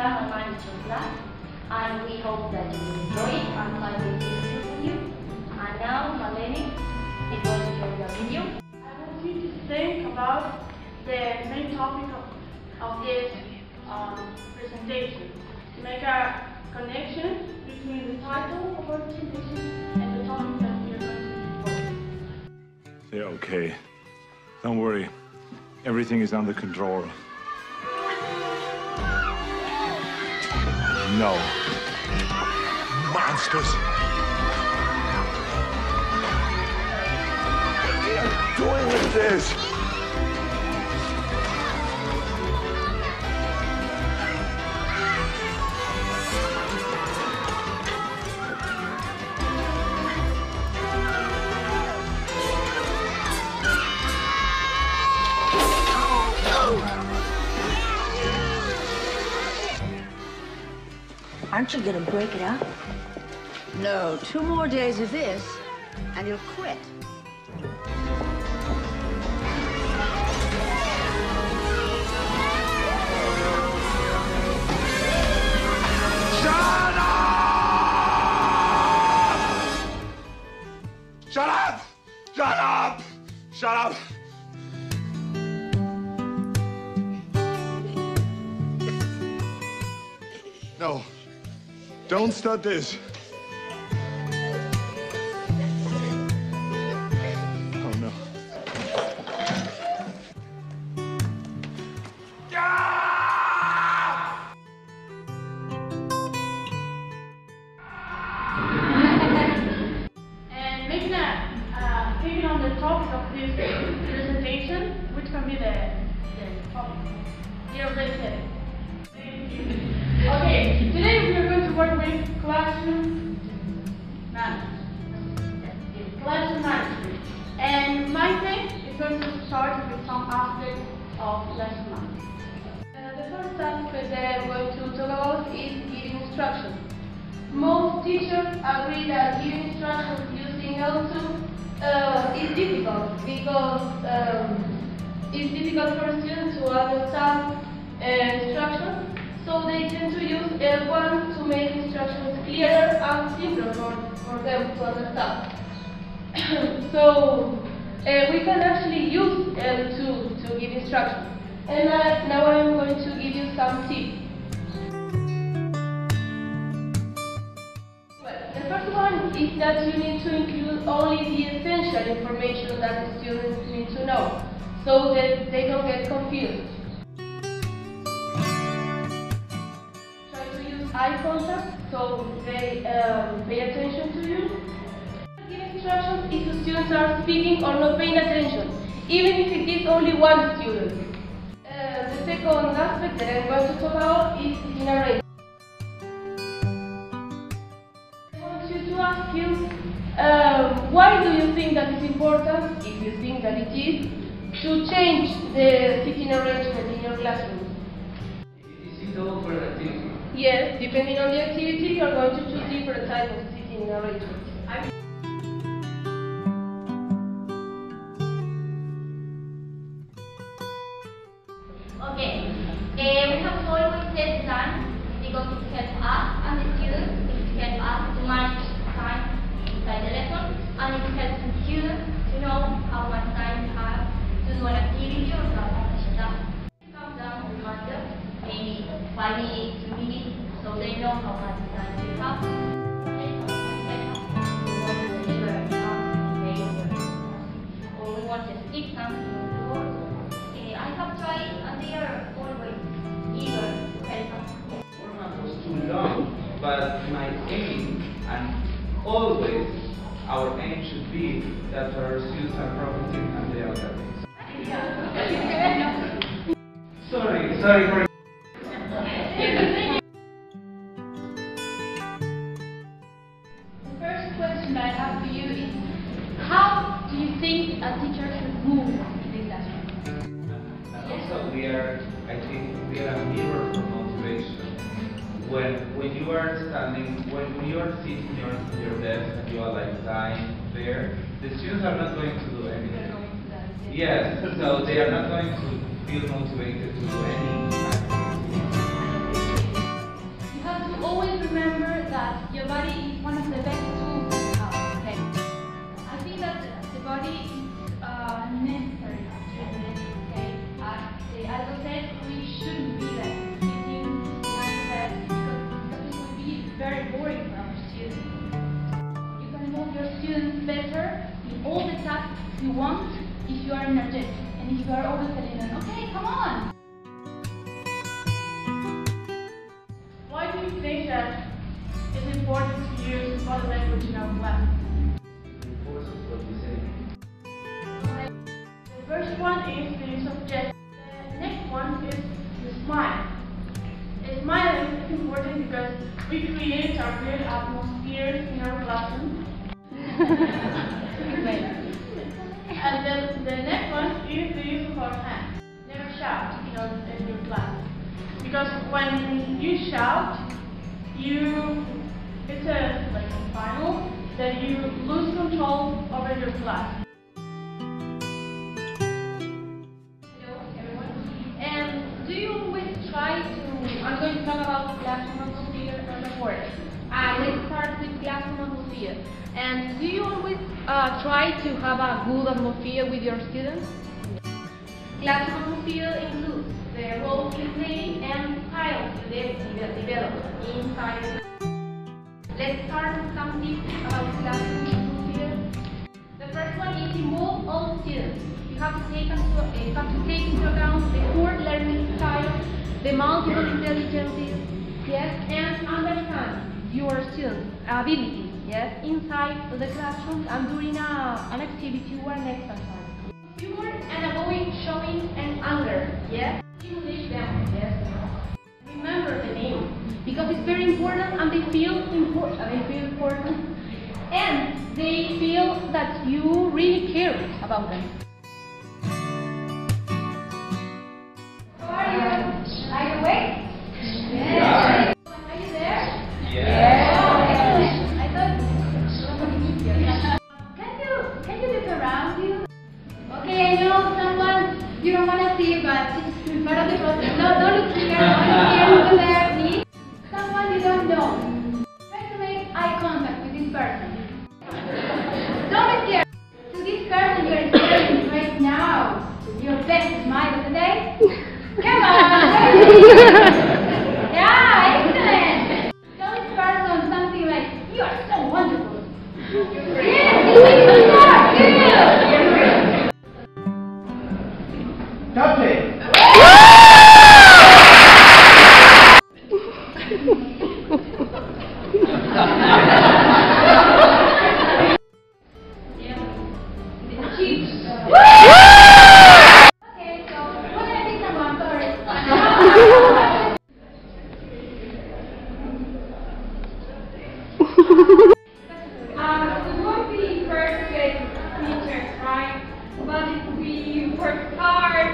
Grammar Management class, and we hope that you will enjoy it and find it useful for you. And now Malene is going to show you a video. I want you to think about the main topic of this presentation, to make a connection between the title of our presentation and the topic that we are going to discuss. They're okay. Don't worry. Everything is under control. No. Monsters! What are you doing with this? Aren't you gonna break it up? No, 2 more days of this, and you'll quit. Shut up! Shut up! Shut up! Shut up! No. Don't start this. Oh, no. And making taking on the topic of this presentation, which can be the topic. You already said it. Okay, today we are going to work with classroom management. Classroom management. And my thing is going to start with some aspects of lesson management. The first aspect that I'm going to talk about is giving instruction. Most teachers agree that giving instructions using L2 is difficult because it's difficult for a student to understand instructions. So they tend to use L1 to make instructions clearer and simpler for them to understand. So we can actually use L2 to give instructions. And now I'm going to give you some tips. Well, the first one is that you need to include only the essential information that the students need to know, so that they don't get confused. Eye contact, so they pay attention to you. Give instructions if the students are speaking or not paying attention, even if it is only one student. The second aspect that I'm going to talk about is narration. I want you to ask you, why do you think that it's important, if you think that it is, to change the seating arrangement in your classroom? Is it all for activity? Yes, depending on the activity, you are going to choose different types of seating arrangements. Okay, we have always set time because it helps us and the students, it helps us to manage time inside the lesson, and it helps the students to know how much time you have to do an activity or some task. Come down with matter, maybe 5 minutes, 2 minutes, so they know how much time they have. Or we want to stick something on the board. I have tried, and they are always eager to help us. The format was too long, but my aim, and always our aim should be that our students are profiting and they are learning. Sorry for. The first question I have for you is, how do you think a teacher should move in the classroom? Also, I think we are a mirror for motivation. When you are standing, when you are sitting in your desk and you are like dying there, the students are not going to do anything. Yes, so they are not going to feel motivated to do any activity. important to use body language in our class. The first one is the use of gestures. The next one is the smile. Smiling is important because we create our good atmosphere in our classroom. And then the next one is the use of our hands. Never shout in your class. Because when you shout, it's a final that you lose control over your class. Hello everyone. And do you always try to, I'm going to talk about classroom atmosphere and the work. Let's start with classroom atmosphere. And do you always try to have a good atmosphere with your students? Classroom atmosphere includes the role you play and styles you develop inside. Let's start with some tips about classroom atmosphere. The first one is involve all students. You have to take into account the core learning style, the multiple intelligences, yes, and understand your students' abilities, yes, inside the classroom and during an activity or an exercise. Humor and avoid showing and anger, yes. English them, yes. Remember the name because it's very important and they feel important. And they feel that you really care about them. How are you? Are you awake? Yes. Are you there? Yes. I thought nobody needs you. Can you look around you? Okay, I know someone you don't want to see, but it's part of the process. No, don't look here. Don't look there, please. Someone you don't know. Try to make eye contact with this person. Don't be scared. To this person you're staring right now. Your best smile of the day. Come on. Yeah, excellent. Tell this person something like, you are so wonderful. Yes, Captain! Okay, so what did I think about? Sorry. We won't be perfect teachers, right? But if we work hard,